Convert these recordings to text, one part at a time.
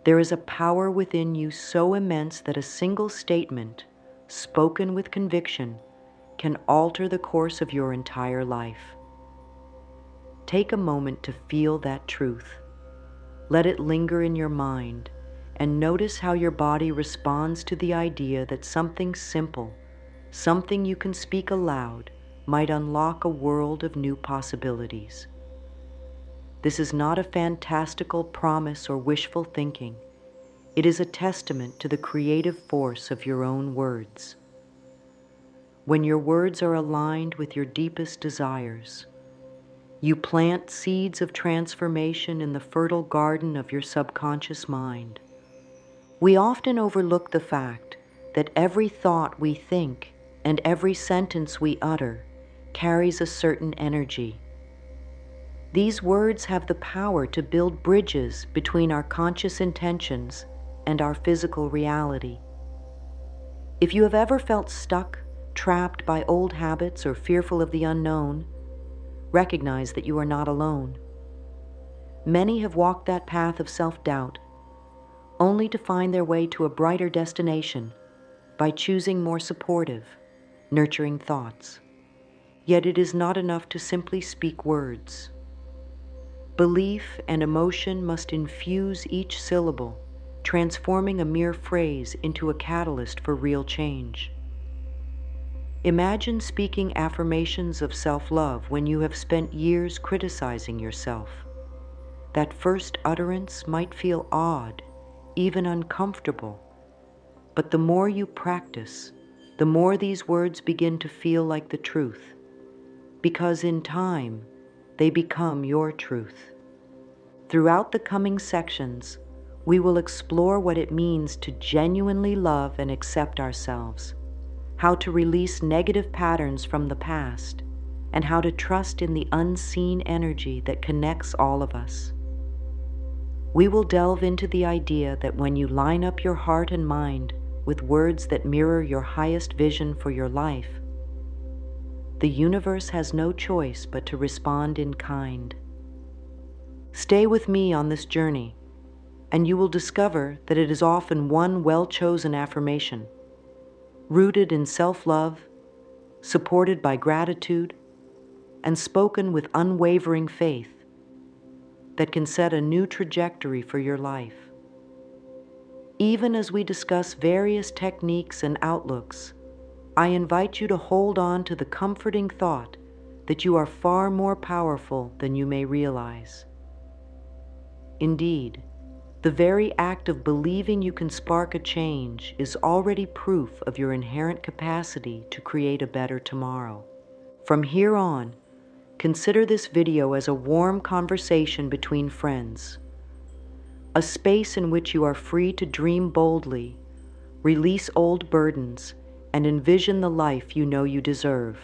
There is a power within you so immense that a single statement, spoken with conviction, can alter the course of your entire life. Take a moment to feel that truth. Let it linger in your mind, and notice how your body responds to the idea that something simple, something you can speak aloud, might unlock a world of new possibilities. This is not a fantastical promise or wishful thinking. It is a testament to the creative force of your own words. When your words are aligned with your deepest desires, you plant seeds of transformation in the fertile garden of your subconscious mind. We often overlook the fact that every thought we think and every sentence we utter carries a certain energy. These words have the power to build bridges between our conscious intentions and our physical reality. If you have ever felt stuck, trapped by old habits, or fearful of the unknown, recognize that you are not alone. Many have walked that path of self-doubt, only to find their way to a brighter destination by choosing more supportive, nurturing thoughts. Yet it is not enough to simply speak words. Belief and emotion must infuse each syllable, transforming a mere phrase into a catalyst for real change. Imagine speaking affirmations of self-love when you have spent years criticizing yourself. That first utterance might feel odd, even uncomfortable, but the more you practice, the more these words begin to feel like the truth, because in time, they become your truth. Throughout the coming sections, we will explore what it means to genuinely love and accept ourselves, how to release negative patterns from the past, and how to trust in the unseen energy that connects all of us. We will delve into the idea that when you line up your heart and mind with words that mirror your highest vision for your life, the universe has no choice but to respond in kind. Stay with me on this journey, and you will discover that it is often one well-chosen affirmation, rooted in self-love, supported by gratitude, and spoken with unwavering faith, that can set a new trajectory for your life. Even as we discuss various techniques and outlooks, I invite you to hold on to the comforting thought that you are far more powerful than you may realize. Indeed, the very act of believing you can spark a change is already proof of your inherent capacity to create a better tomorrow. From here on, consider this video as a warm conversation between friends, a space in which you are free to dream boldly, release old burdens, and envision the life you know you deserve.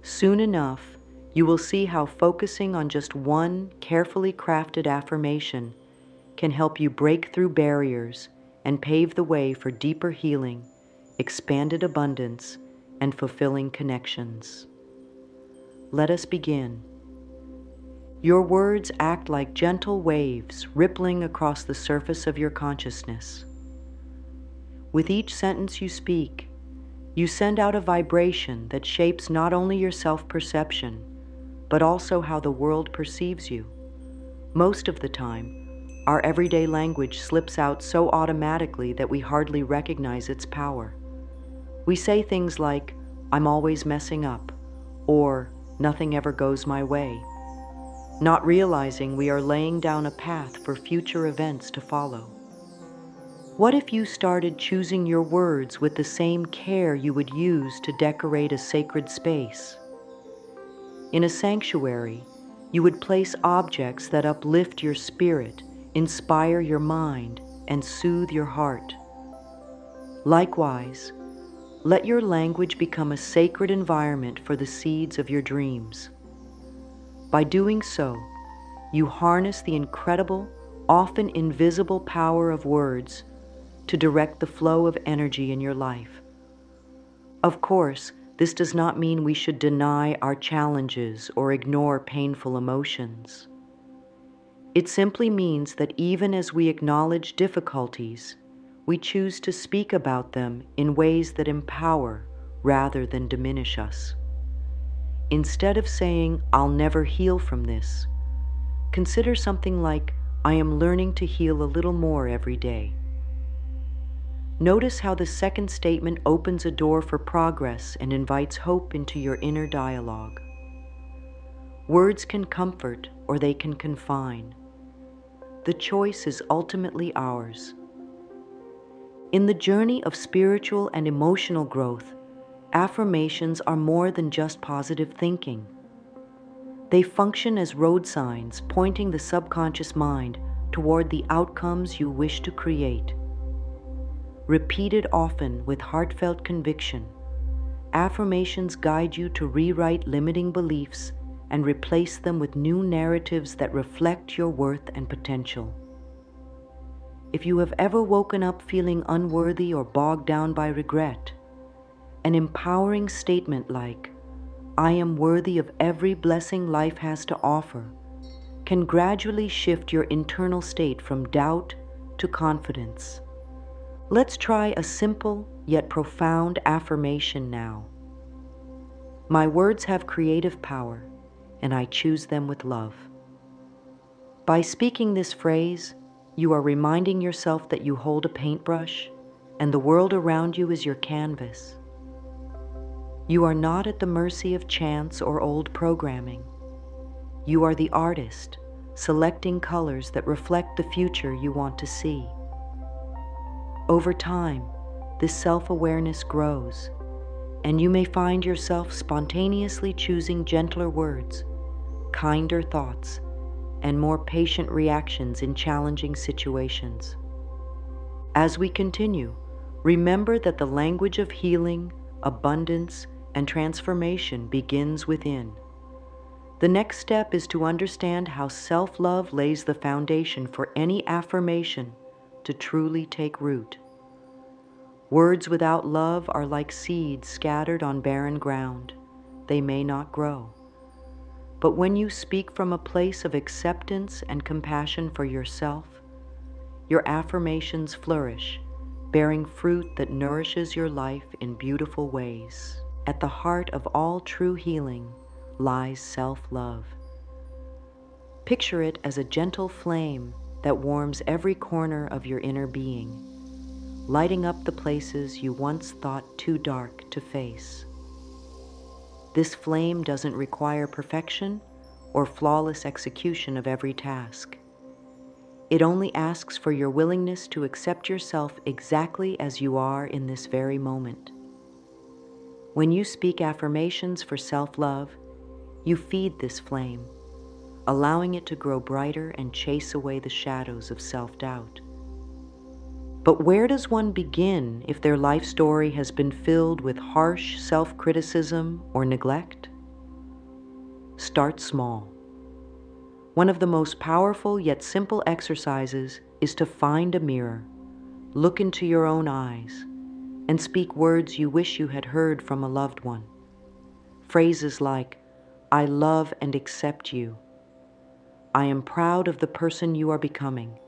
Soon enough, you will see how focusing on just one carefully crafted affirmation can help you break through barriers and pave the way for deeper healing, expanded abundance, and fulfilling connections. Let us begin. Your words act like gentle waves rippling across the surface of your consciousness. With each sentence you speak, you send out a vibration that shapes not only your self-perception, but also how the world perceives you. Most of the time, our everyday language slips out so automatically that we hardly recognize its power. We say things like, "I'm always messing up," or "nothing ever goes my way," not realizing we are laying down a path for future events to follow. What if you started choosing your words with the same care you would use to decorate a sacred space? In a sanctuary, you would place objects that uplift your spirit, inspire your mind, and soothe your heart. Likewise, let your language become a sacred environment for the seeds of your dreams. By doing so, you harness the incredible, often invisible power of words to direct the flow of energy in your life. Of course, this does not mean we should deny our challenges or ignore painful emotions. It simply means that even as we acknowledge difficulties, we choose to speak about them in ways that empower rather than diminish us. Instead of saying, "I'll never heal from this," consider something like, "I am learning to heal a little more every day." Notice how the second statement opens a door for progress and invites hope into your inner dialogue. Words can comfort or they can confine. The choice is ultimately ours. In the journey of spiritual and emotional growth, affirmations are more than just positive thinking. They function as road signs pointing the subconscious mind toward the outcomes you wish to create. Repeated often with heartfelt conviction, affirmations guide you to rewrite limiting beliefs and replace them with new narratives that reflect your worth and potential. If you have ever woken up feeling unworthy or bogged down by regret, an empowering statement like, "I am worthy of every blessing life has to offer," can gradually shift your internal state from doubt to confidence. Let's try a simple yet profound affirmation now. My words have creative power, and I choose them with love. By speaking this phrase, you are reminding yourself that you hold a paintbrush, and the world around you is your canvas. You are not at the mercy of chance or old programming. You are the artist, selecting colors that reflect the future you want to see. Over time, this self-awareness grows, and you may find yourself spontaneously choosing gentler words, kinder thoughts, and more patient reactions in challenging situations. As we continue, remember that the language of healing, abundance, and transformation begins within. The next step is to understand how self-love lays the foundation for any affirmation to truly take root. Words without love are like seeds scattered on barren ground. They may not grow. But when you speak from a place of acceptance and compassion for yourself, your affirmations flourish, bearing fruit that nourishes your life in beautiful ways. At the heart of all true healing lies self-love. Picture it as a gentle flame that warms every corner of your inner being, lighting up the places you once thought too dark to face. This flame doesn't require perfection or flawless execution of every task. It only asks for your willingness to accept yourself exactly as you are in this very moment. When you speak affirmations for self-love, you feed this flame, allowing it to grow brighter and chase away the shadows of self-doubt. But where does one begin if their life story has been filled with harsh self-criticism or neglect? Start small. One of the most powerful yet simple exercises is to find a mirror, look into your own eyes, and speak words you wish you had heard from a loved one. Phrases like, "I love and accept you," "I am proud of the person you are becoming,"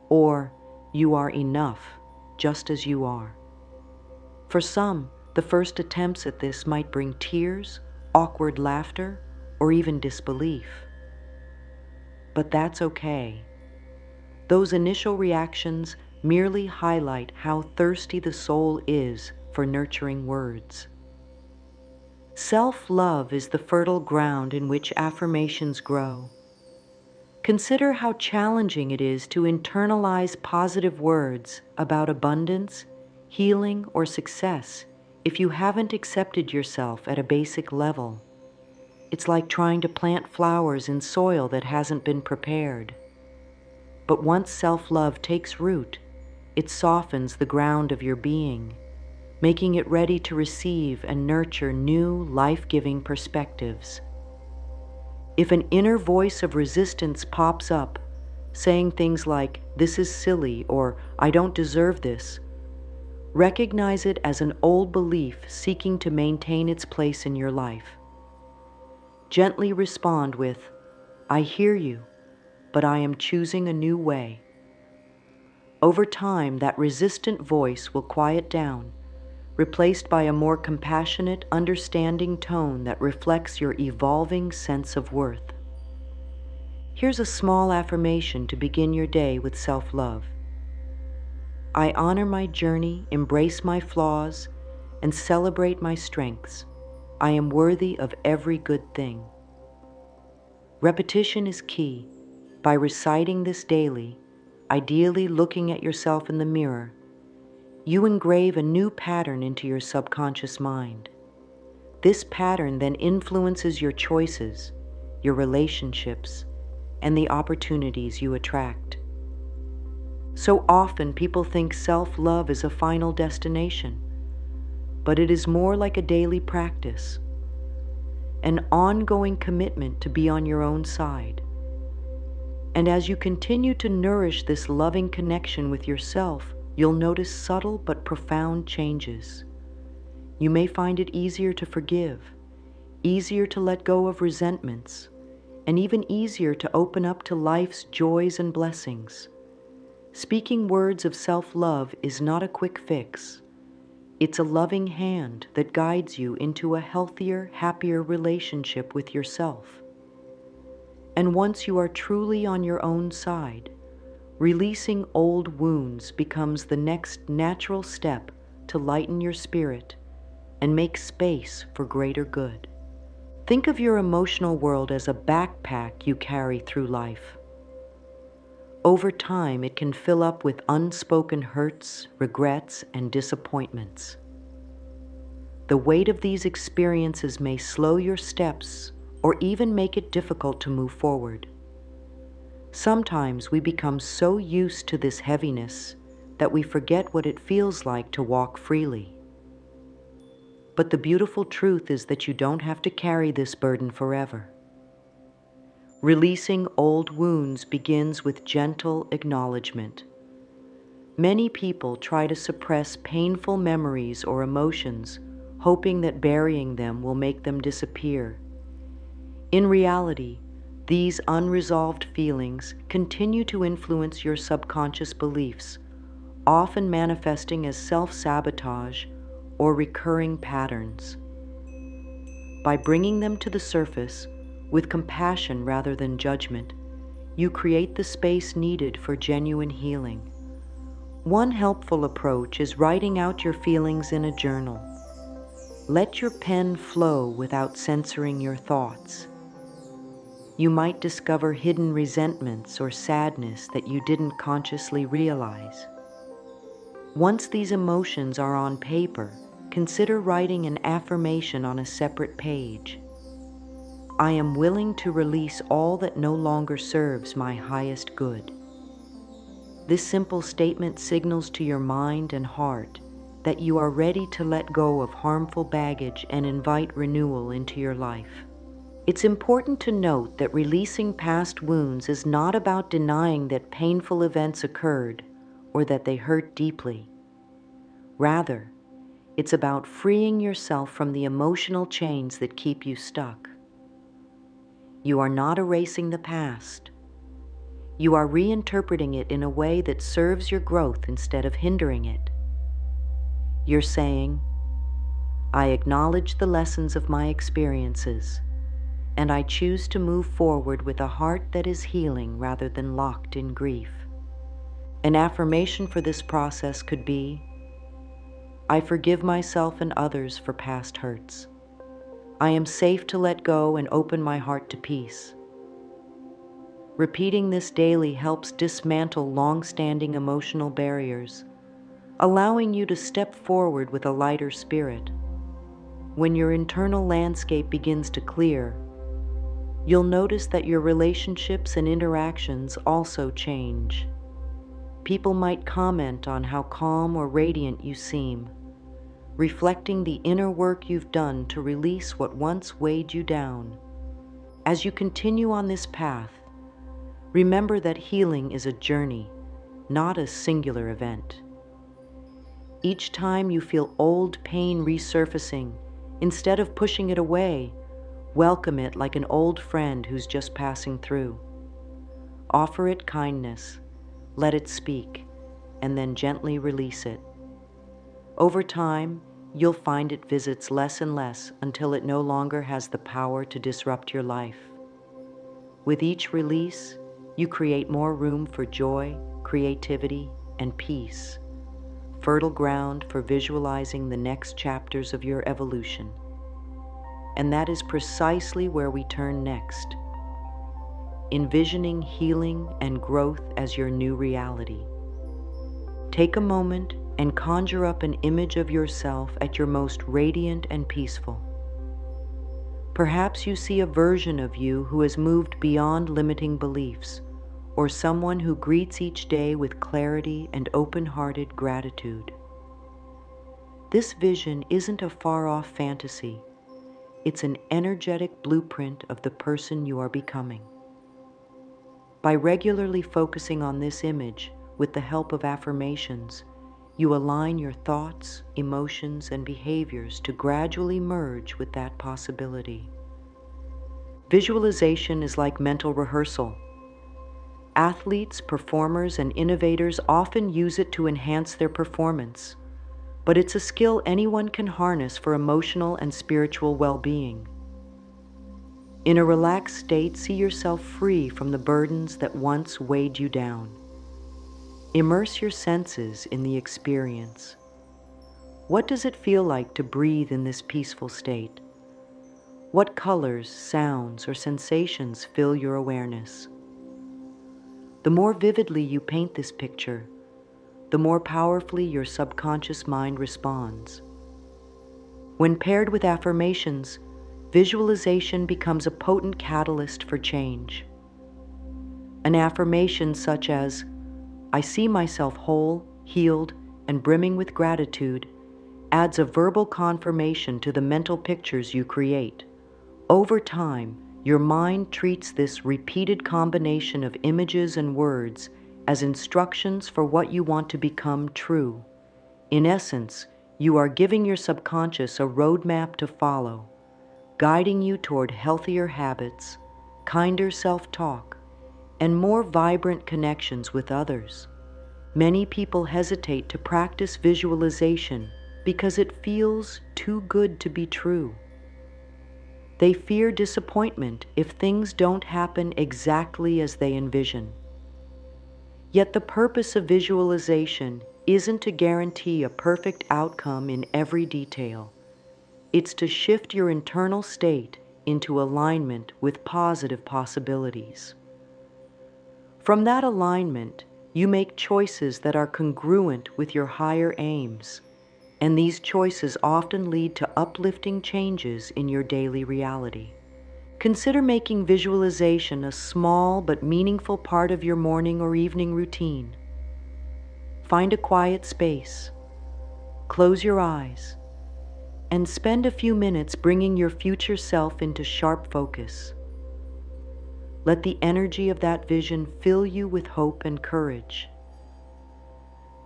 or "You are enough, just as you are." For some, the first attempts at this might bring tears, awkward laughter, or even disbelief. But that's okay. Those initial reactions merely highlight how thirsty the soul is for nurturing words. Self-love is the fertile ground in which affirmations grow. Consider how challenging it is to internalize positive words about abundance, healing, or success if you haven't accepted yourself at a basic level. It's like trying to plant flowers in soil that hasn't been prepared. But once self-love takes root, it softens the ground of your being, making it ready to receive and nurture new, life-giving perspectives. If an inner voice of resistance pops up, saying things like, "This is silly," or "I don't deserve this," recognize it as an old belief seeking to maintain its place in your life. Gently respond with, "I hear you, but I am choosing a new way. Over time, that resistant voice will quiet down, replaced by a more compassionate, understanding tone that reflects your evolving sense of worth. Here's a small affirmation to begin your day with self-love. I honor my journey, embrace my flaws, and celebrate my strengths. I am worthy of every good thing. Repetition is key. By reciting this daily, ideally looking at yourself in the mirror, you engrave a new pattern into your subconscious mind. This pattern then influences your choices, your relationships, and the opportunities you attract. So often people think self-love is a final destination, but it is more like a daily practice, an ongoing commitment to be on your own side. And as you continue to nourish this loving connection with yourself, you'll notice subtle but profound changes. You may find it easier to forgive, easier to let go of resentments, and even easier to open up to life's joys and blessings. Speaking words of self-love is not a quick fix. It's a loving hand that guides you into a healthier, happier relationship with yourself. And once you are truly on your own side, releasing old wounds becomes the next natural step to lighten your spirit and make space for greater good. Think of your emotional world as a backpack you carry through life. Over time, it can fill up with unspoken hurts, regrets, and disappointments. The weight of these experiences may slow your steps or even make it difficult to move forward. Sometimes we become so used to this heaviness that we forget what it feels like to walk freely. But the beautiful truth is that you don't have to carry this burden forever. Releasing old wounds begins with gentle acknowledgement. Many people try to suppress painful memories or emotions, hoping that burying them will make them disappear. In reality, these unresolved feelings continue to influence your subconscious beliefs, often manifesting as self-sabotage or recurring patterns. By bringing them to the surface with compassion rather than judgment, you create the space needed for genuine healing. One helpful approach is writing out your feelings in a journal. Let your pen flow without censoring your thoughts. You might discover hidden resentments or sadness that you didn't consciously realize. Once these emotions are on paper, consider writing an affirmation on a separate page. I am willing to release all that no longer serves my highest good. This simple statement signals to your mind and heart that you are ready to let go of harmful baggage and invite renewal into your life. It's important to note that releasing past wounds is not about denying that painful events occurred or that they hurt deeply. Rather, it's about freeing yourself from the emotional chains that keep you stuck. You are not erasing the past. You are reinterpreting it in a way that serves your growth instead of hindering it. You're saying, I acknowledge the lessons of my experiences, and I choose to move forward with a heart that is healing rather than locked in grief. An affirmation for this process could be, I forgive myself and others for past hurts. I am safe to let go and open my heart to peace. Repeating this daily helps dismantle long-standing emotional barriers, allowing you to step forward with a lighter spirit. When your internal landscape begins to clear, you'll notice that your relationships and interactions also change. People might comment on how calm or radiant you seem, reflecting the inner work you've done to release what once weighed you down. As you continue on this path, remember that healing is a journey, not a singular event. Each time you feel old pain resurfacing, instead of pushing it away, welcome it like an old friend who's just passing through. Offer it kindness, let it speak, and then gently release it. Over time, you'll find it visits less and less until it no longer has the power to disrupt your life. With each release, you create more room for joy, creativity, and peace, fertile ground for visualizing the next chapters of your evolution. And that is precisely where we turn next, envisioning healing and growth as your new reality. Take a moment and conjure up an image of yourself at your most radiant and peaceful. Perhaps you see a version of you who has moved beyond limiting beliefs, or someone who greets each day with clarity and open-hearted gratitude. This vision isn't a far-off fantasy. It's an energetic blueprint of the person you are becoming. By regularly focusing on this image with the help of affirmations, you align your thoughts, emotions, and behaviors to gradually merge with that possibility. Visualization is like mental rehearsal. Athletes, performers, and innovators often use it to enhance their performance, but it's a skill anyone can harness for emotional and spiritual well-being. In a relaxed state, see yourself free from the burdens that once weighed you down. Immerse your senses in the experience. What does it feel like to breathe in this peaceful state? What colors, sounds, or sensations fill your awareness? The more vividly you paint this picture, the more powerfully your subconscious mind responds. When paired with affirmations, visualization becomes a potent catalyst for change. An affirmation such as, "I see myself whole, healed, and brimming with gratitude," adds a verbal confirmation to the mental pictures you create. Over time, your mind treats this repeated combination of images and words as instructions for what you want to become true. In essence, you are giving your subconscious a roadmap to follow, guiding you toward healthier habits, kinder self-talk, and more vibrant connections with others. Many people hesitate to practice visualization because it feels too good to be true. They fear disappointment if things don't happen exactly as they envision. Yet the purpose of visualization isn't to guarantee a perfect outcome in every detail. It's to shift your internal state into alignment with positive possibilities. From that alignment, you make choices that are congruent with your higher aims, and these choices often lead to uplifting changes in your daily reality. Consider making visualization a small but meaningful part of your morning or evening routine. Find a quiet space, close your eyes, and spend a few minutes bringing your future self into sharp focus. Let the energy of that vision fill you with hope and courage.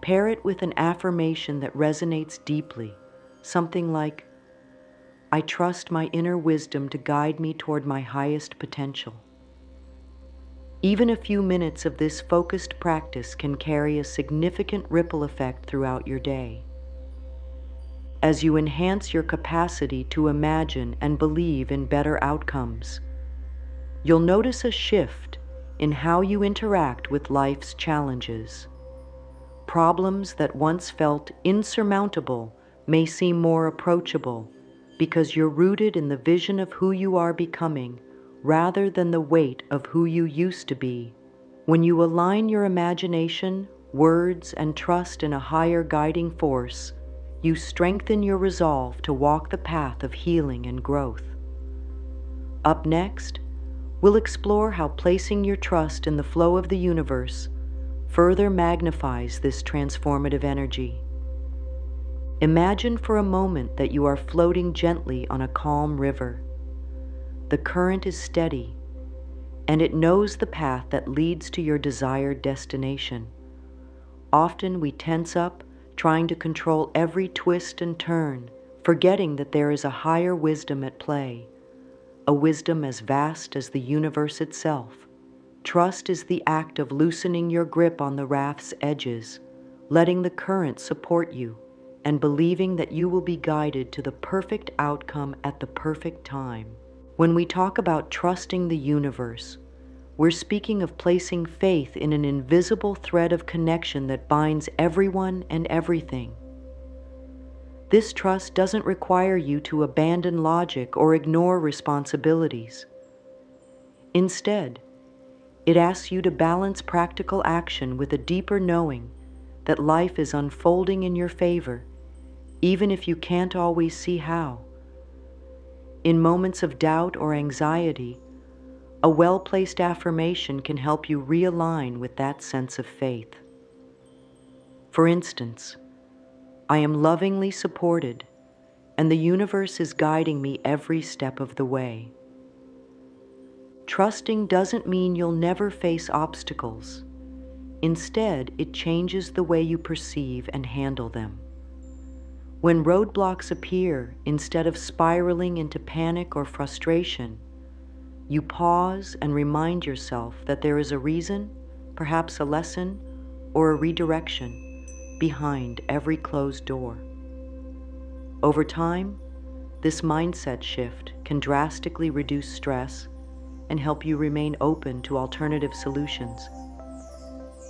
Pair it with an affirmation that resonates deeply, something like, "I trust my inner wisdom to guide me toward my highest potential." Even a few minutes of this focused practice can carry a significant ripple effect throughout your day. As you enhance your capacity to imagine and believe in better outcomes, you'll notice a shift in how you interact with life's challenges. Problems that once felt insurmountable may seem more approachable because you're rooted in the vision of who you are becoming rather than the weight of who you used to be. When you align your imagination, words, and trust in a higher guiding force, you strengthen your resolve to walk the path of healing and growth. Up next, we'll explore how placing your trust in the flow of the universe further magnifies this transformative energy. Imagine for a moment that you are floating gently on a calm river. The current is steady, and it knows the path that leads to your desired destination. Often we tense up, trying to control every twist and turn, forgetting that there is a higher wisdom at play, a wisdom as vast as the universe itself. Trust is the act of loosening your grip on the raft's edges, letting the current support you, and believing that you will be guided to the perfect outcome at the perfect time. When we talk about trusting the universe, we're speaking of placing faith in an invisible thread of connection that binds everyone and everything. This trust doesn't require you to abandon logic or ignore responsibilities. Instead, it asks you to balance practical action with a deeper knowing that life is unfolding in your favor, even if you can't always see how. In moments of doubt or anxiety, a well-placed affirmation can help you realign with that sense of faith. For instance, I am lovingly supported, and the universe is guiding me every step of the way. Trusting doesn't mean you'll never face obstacles. Instead, it changes the way you perceive and handle them. When roadblocks appear, instead of spiraling into panic or frustration, you pause and remind yourself that there is a reason, perhaps a lesson, or a redirection behind every closed door. Over time, this mindset shift can drastically reduce stress and help you remain open to alternative solutions.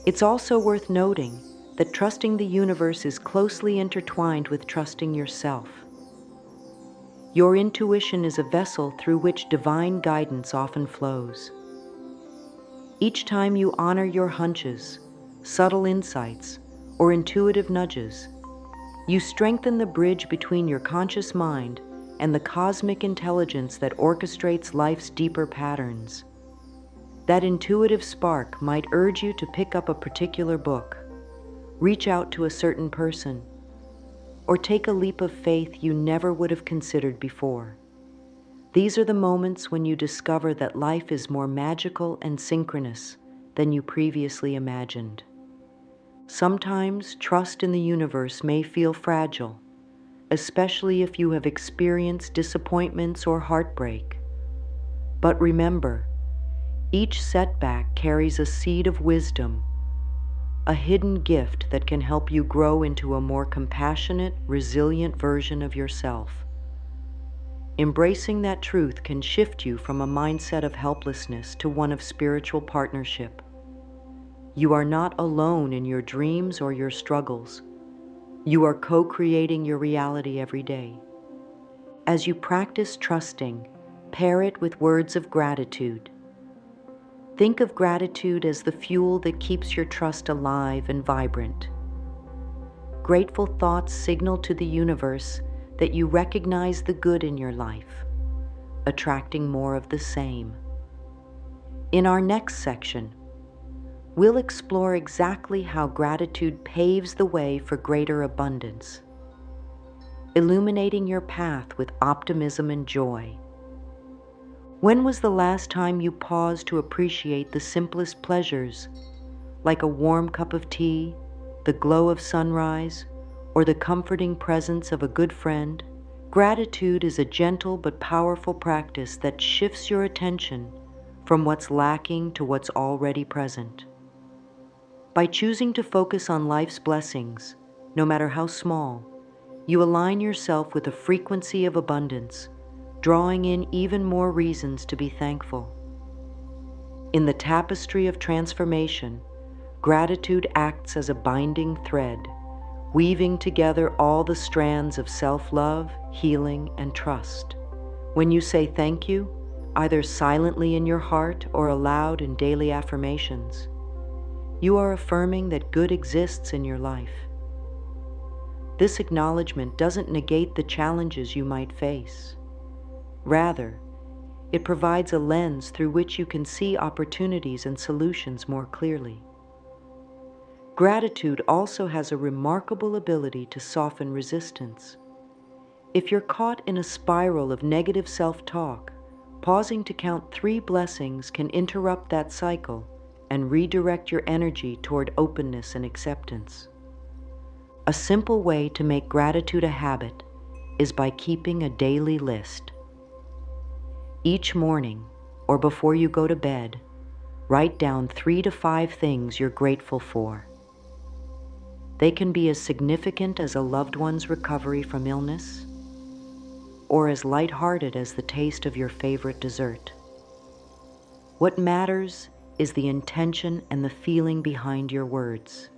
It's also worth noting that trusting the universe is closely intertwined with trusting yourself. Your intuition is a vessel through which divine guidance often flows. Each time you honor your hunches, subtle insights, or intuitive nudges, you strengthen the bridge between your conscious mind and the cosmic intelligence that orchestrates life's deeper patterns. That intuitive spark might urge you to pick up a particular book, reach out to a certain person, or take a leap of faith you never would have considered before. These are the moments when you discover that life is more magical and synchronous than you previously imagined. Sometimes trust in the universe may feel fragile, especially if you have experienced disappointments or heartbreak. But remember, each setback carries a seed of wisdom, a hidden gift that can help you grow into a more compassionate, resilient version of yourself. Embracing that truth can shift you from a mindset of helplessness to one of spiritual partnership. You are not alone in your dreams or your struggles. You are co-creating your reality every day. As you practice trusting, pair it with words of gratitude. Think of gratitude as the fuel that keeps your trust alive and vibrant. Grateful thoughts signal to the universe that you recognize the good in your life, attracting more of the same. In our next section, we'll explore exactly how gratitude paves the way for greater abundance, illuminating your path with optimism and joy. When was the last time you paused to appreciate the simplest pleasures, like a warm cup of tea, the glow of sunrise, or the comforting presence of a good friend? Gratitude is a gentle but powerful practice that shifts your attention from what's lacking to what's already present. By choosing to focus on life's blessings, no matter how small, you align yourself with a frequency of abundance, drawing in even more reasons to be thankful. In the tapestry of transformation, gratitude acts as a binding thread, weaving together all the strands of self-love, healing, and trust. When you say thank you, either silently in your heart or aloud in daily affirmations, you are affirming that good exists in your life. This acknowledgement doesn't negate the challenges you might face. Rather, it provides a lens through which you can see opportunities and solutions more clearly. Gratitude also has a remarkable ability to soften resistance. If you're caught in a spiral of negative self-talk, pausing to count 3 blessings can interrupt that cycle and redirect your energy toward openness and acceptance. A simple way to make gratitude a habit is by keeping a daily list. Each morning, or before you go to bed, Write down 3 to 5 things you're grateful for. They can be as significant as a loved one's recovery from illness, or as lighthearted as the taste of your favorite dessert. What matters is the intention and the feeling behind your words.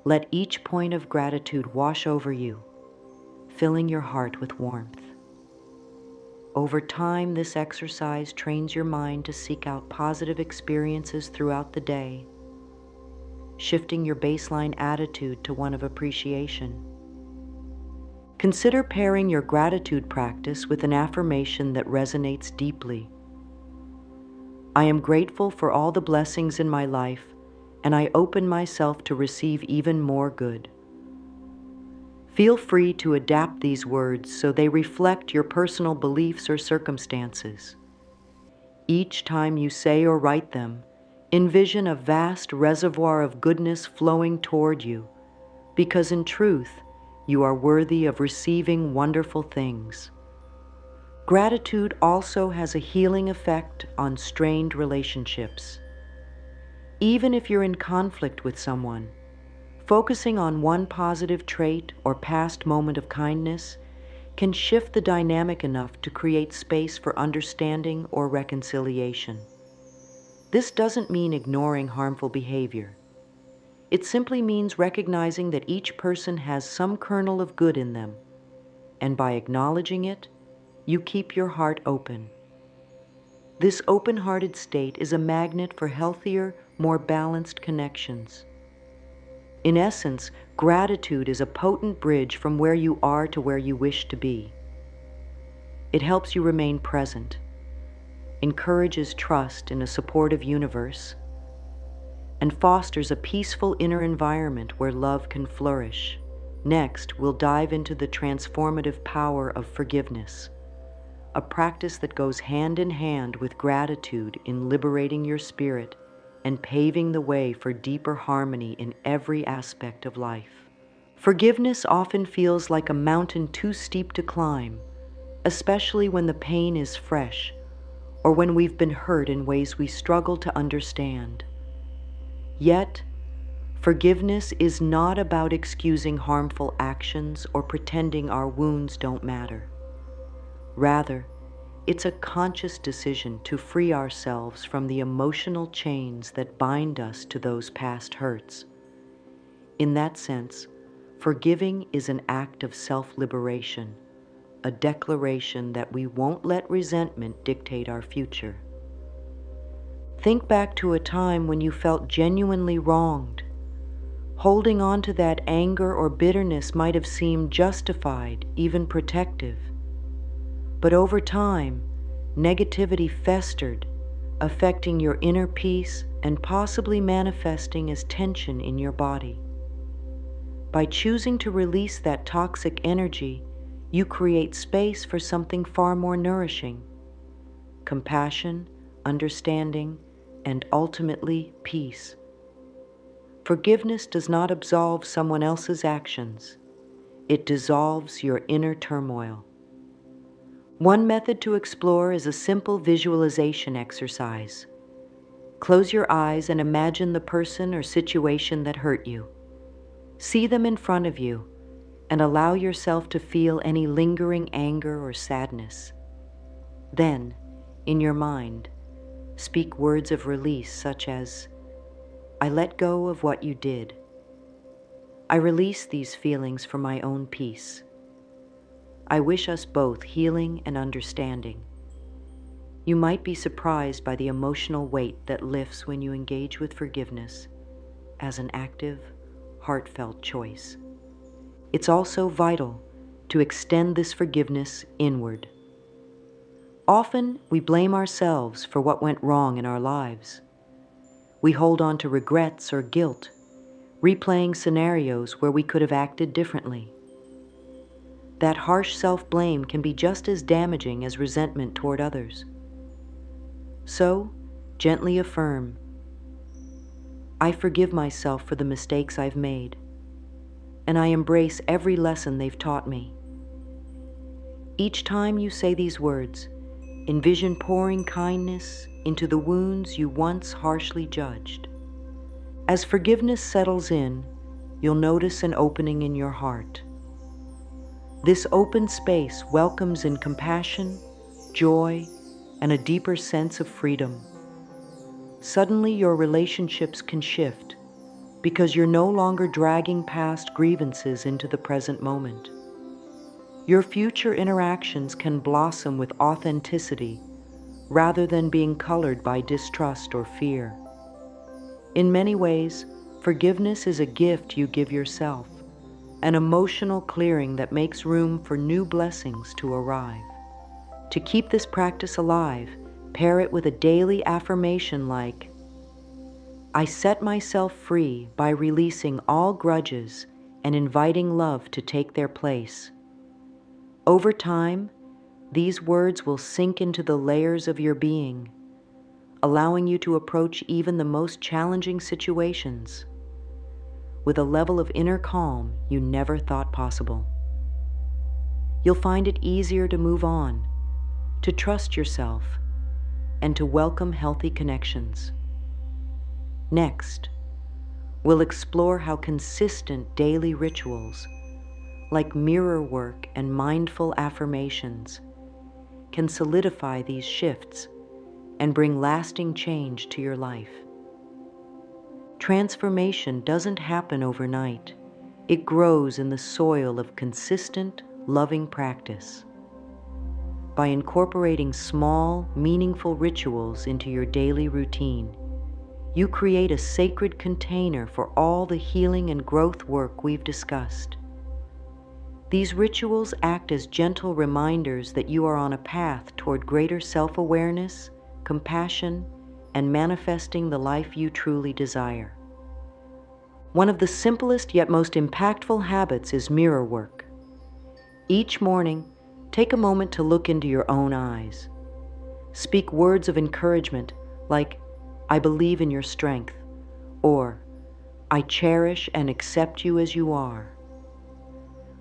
Let each point of gratitude wash over you, filling your heart with warmth. Over time, this exercise trains your mind to seek out positive experiences throughout the day, shifting your baseline attitude to one of appreciation. Consider pairing your gratitude practice with an affirmation that resonates deeply. I am grateful for all the blessings in my life, and I open myself to receive even more good. Feel free to adapt these words so they reflect your personal beliefs or circumstances. Each time you say or write them, envision a vast reservoir of goodness flowing toward you, because in truth, you are worthy of receiving wonderful things. Gratitude also has a healing effect on strained relationships. Even if you're in conflict with someone, focusing on one positive trait or past moment of kindness can shift the dynamic enough to create space for understanding or reconciliation. This doesn't mean ignoring harmful behavior. It simply means recognizing that each person has some kernel of good in them, and by acknowledging it, you keep your heart open. This open-hearted state is a magnet for healthier, more balanced connections. In essence, gratitude is a potent bridge from where you are to where you wish to be. It helps you remain present, encourages trust in a supportive universe, and fosters a peaceful inner environment where love can flourish. Next, we'll dive into the transformative power of forgiveness, a practice that goes hand in hand with gratitude in liberating your spirit and paving the way for deeper harmony in every aspect of life. Forgiveness often feels like a mountain too steep to climb, especially when the pain is fresh or when we've been hurt in ways we struggle to understand. Yet, forgiveness is not about excusing harmful actions or pretending our wounds don't matter. Rather, it's a conscious decision to free ourselves from the emotional chains that bind us to those past hurts. In that sense, forgiving is an act of self-liberation, a declaration that we won't let resentment dictate our future. Think back to a time when you felt genuinely wronged. Holding on to that anger or bitterness might have seemed justified, even protective. But over time, negativity festered, affecting your inner peace and possibly manifesting as tension in your body. By choosing to release that toxic energy, you create space for something far more nourishing: compassion, understanding, and ultimately peace. Forgiveness does not absolve someone else's actions. It dissolves your inner turmoil. One method to explore is a simple visualization exercise. Close your eyes and imagine the person or situation that hurt you. See them in front of you and allow yourself to feel any lingering anger or sadness. Then, in your mind, speak words of release such as, "I let go of what you did. I release these feelings for my own peace. I wish us both healing and understanding." You might be surprised by the emotional weight that lifts when you engage with forgiveness as an active, heartfelt choice. It's also vital to extend this forgiveness inward. Often, we blame ourselves for what went wrong in our lives. We hold on to regrets or guilt, replaying scenarios where we could have acted differently. That harsh self-blame can be just as damaging as resentment toward others. So, gently affirm, "I forgive myself for the mistakes I've made, and I embrace every lesson they've taught me." Each time you say these words, envision pouring kindness, into the wounds you once harshly judged. As forgiveness settles in, you'll notice an opening in your heart. This open space welcomes in compassion, joy, and a deeper sense of freedom. Suddenly, your relationships can shift because you're no longer dragging past grievances into the present moment. Your future interactions can blossom with authenticity rather than being colored by distrust or fear. In many ways, forgiveness is a gift you give yourself, an emotional clearing that makes room for new blessings to arrive. To keep this practice alive, pair it with a daily affirmation like, I set myself free by releasing all grudges and inviting love to take their place. Over time, these words will sink into the layers of your being, allowing you to approach even the most challenging situations with a level of inner calm you never thought possible. You'll find it easier to move on, to trust yourself, and to welcome healthy connections. Next, we'll explore how consistent daily rituals, like mirror work and mindful affirmations, can solidify these shifts and bring lasting change to your life. Transformation doesn't happen overnight. It grows in the soil of consistent, loving practice. By incorporating small, meaningful rituals into your daily routine, you create a sacred container for all the healing and growth work we've discussed. These rituals act as gentle reminders that you are on a path toward greater self-awareness, compassion, and manifesting the life you truly desire. One of the simplest yet most impactful habits is mirror work. Each morning, take a moment to look into your own eyes. Speak words of encouragement like, I believe in your strength, or I cherish and accept you as you are.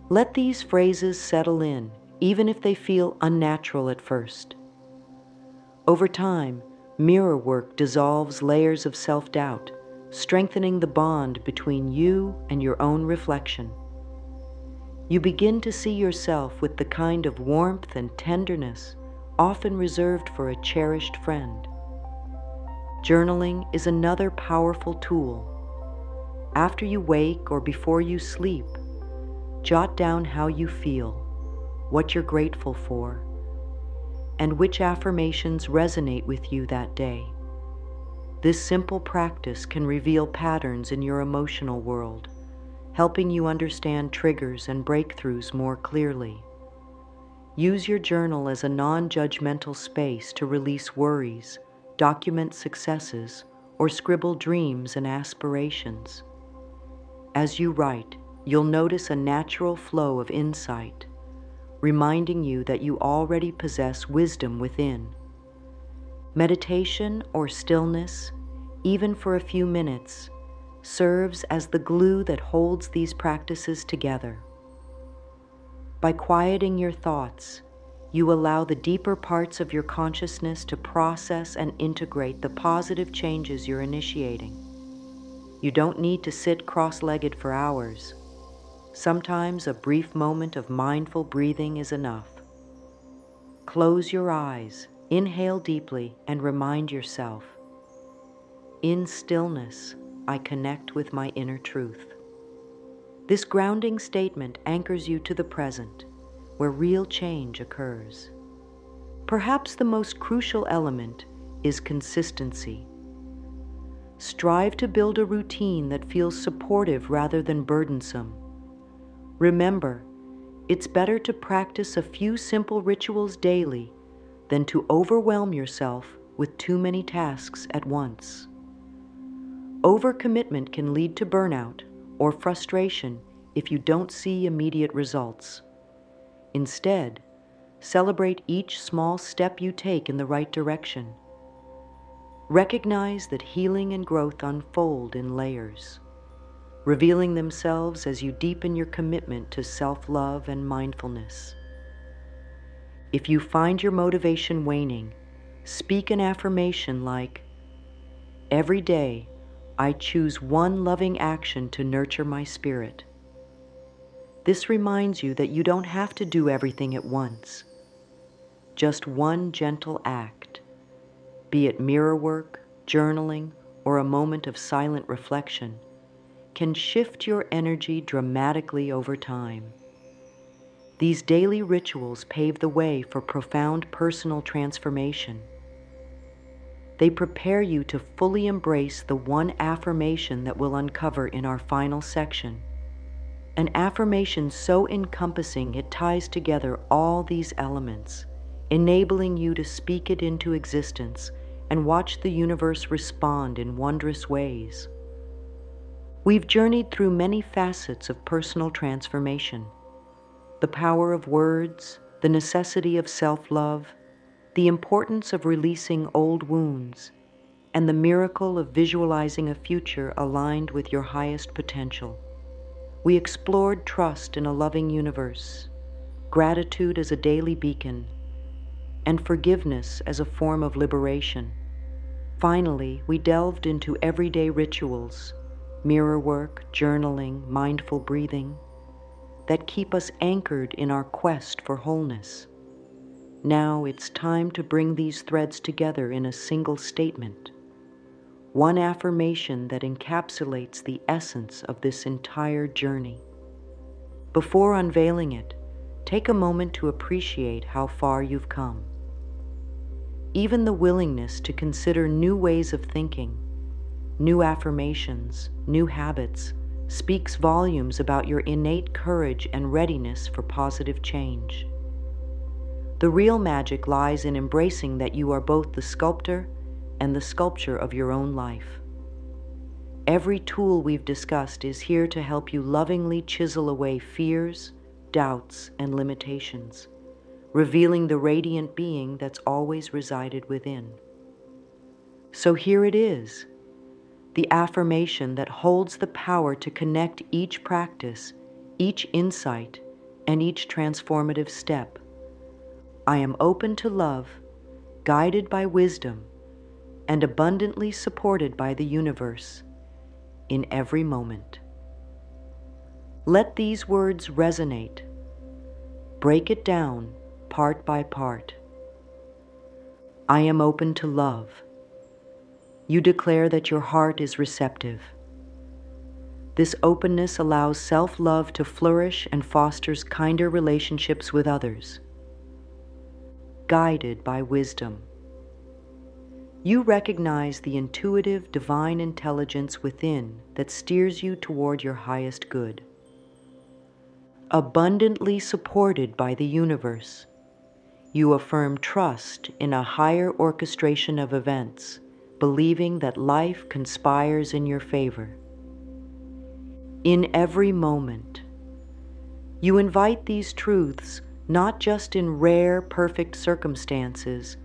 Let these phrases settle in, even if they feel unnatural at first. Over time, mirror work dissolves layers of self-doubt, strengthening the bond between you and your own reflection. You begin to see yourself with the kind of warmth and tenderness often reserved for a cherished friend. Journaling is another powerful tool. After you wake or before you sleep, jot down how you feel, what you're grateful for, and which affirmations resonate with you that day. This simple practice can reveal patterns in your emotional world, helping you understand triggers and breakthroughs more clearly. Use your journal as a non-judgmental space to release worries, document successes, or scribble dreams and aspirations. As you write, you'll notice a natural flow of insight, reminding you that you already possess wisdom within. Meditation or stillness, even for a few minutes, serves as the glue that holds these practices together. By quieting your thoughts, you allow the deeper parts of your consciousness to process and integrate the positive changes you're initiating. You don't need to sit cross-legged for hours. Sometimes a brief moment of mindful breathing is enough. Close your eyes, inhale deeply, and remind yourself, in stillness, I connect with my inner truth. This grounding statement anchors you to the present, where real change occurs. Perhaps the most crucial element is consistency. Strive to build a routine that feels supportive rather than burdensome. Remember, it's better to practice a few simple rituals daily than to overwhelm yourself with too many tasks at once. Overcommitment can lead to burnout or frustration if you don't see immediate results. Instead, celebrate each small step you take in the right direction. Recognize that healing and growth unfold in layers, revealing themselves as you deepen your commitment to self-love and mindfulness. If you find your motivation waning, Speak an affirmation like, "Every day, I choose one loving action to nurture my spirit." This reminds you that you don't have to do everything at once. Just one gentle act, be it mirror work, journaling, or a moment of silent reflection, can shift your energy dramatically over time. These daily rituals pave the way for profound personal transformation. They prepare you to fully embrace the one affirmation that we'll uncover in our final section. An affirmation so encompassing it ties together all these elements, enabling you to speak it into existence and watch the universe respond in wondrous ways. We've journeyed through many facets of personal transformation: the power of words, the necessity of self-love, the importance of releasing old wounds, and the miracle of visualizing a future aligned with your highest potential. We explored trust in a loving universe, gratitude as a daily beacon, and forgiveness as a form of liberation. Finally, we delved into everyday rituals, mirror work, journaling, mindful breathing, that keep us anchored in our quest for wholeness. Now it's time to bring these threads together in a single statement, one affirmation that encapsulates the essence of this entire journey. Before unveiling it, take a moment to appreciate how far you've come. Even the willingness to consider new ways of thinking, new affirmations, new habits, speaks volumes about your innate courage and readiness for positive change. The real magic lies in embracing that you are both the sculptor and the sculpture of your own life. Every tool we've discussed is here to help you lovingly chisel away fears, doubts, and limitations, revealing the radiant being that's always resided within. So here it is, the affirmation that holds the power to connect each practice, each insight, and each transformative step. I am open to love, guided by wisdom, and abundantly supported by the universe in every moment. Let these words resonate. Break it down part by part. I am open to love. You declare that your heart is receptive. This openness allows self-love to flourish and fosters kinder relationships with others. Guided by wisdom. You recognize the intuitive, divine intelligence within that steers you toward your highest good. Abundantly supported by the universe, you affirm trust in a higher orchestration of events, believing that life conspires in your favor. In every moment, you invite these truths not just in rare, perfect circumstances,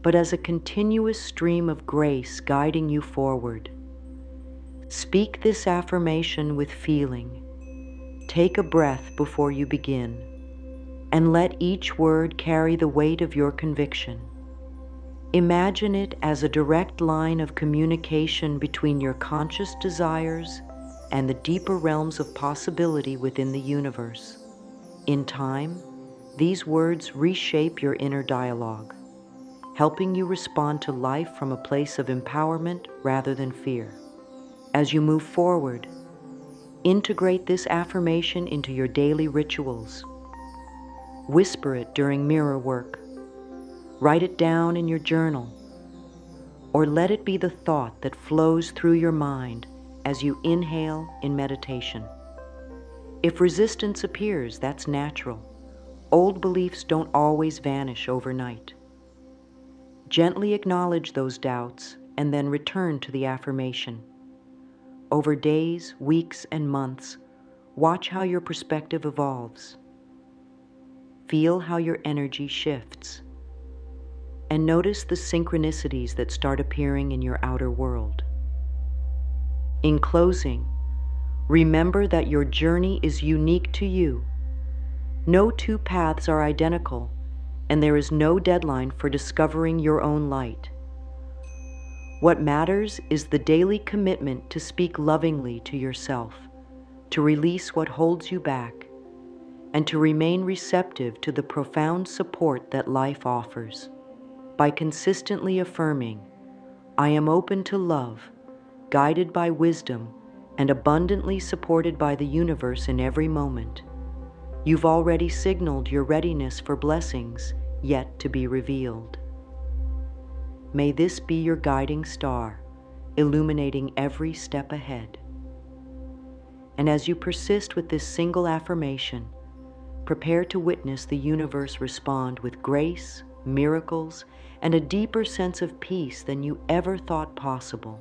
but as a continuous stream of grace guiding you forward. Speak this affirmation with feeling. Take a breath before you begin, and let each word carry the weight of your conviction. Imagine it as a direct line of communication between your conscious desires and the deeper realms of possibility within the universe. In time, these words reshape your inner dialogue, helping you respond to life from a place of empowerment rather than fear. As you move forward, integrate this affirmation into your daily rituals. Whisper it during mirror work. Write it down in your journal, or let it be the thought that flows through your mind as you inhale in meditation. If resistance appears, that's natural. Old beliefs don't always vanish overnight. Gently acknowledge those doubts and then return to the affirmation. Over days, weeks, and months, watch how your perspective evolves. Feel how your energy shifts. And notice the synchronicities that start appearing in your outer world. In closing, remember that your journey is unique to you. No two paths are identical, and there is no deadline for discovering your own light. What matters is the daily commitment to speak lovingly to yourself, to release what holds you back, and to remain receptive to the profound support that life offers. By consistently affirming, "I am open to love, guided by wisdom, and abundantly supported by the universe in every moment," you've already signaled your readiness for blessings yet to be revealed. May this be your guiding star, illuminating every step ahead. And as you persist with this single affirmation, prepare to witness the universe respond with grace, miracles, and a deeper sense of peace than you ever thought possible.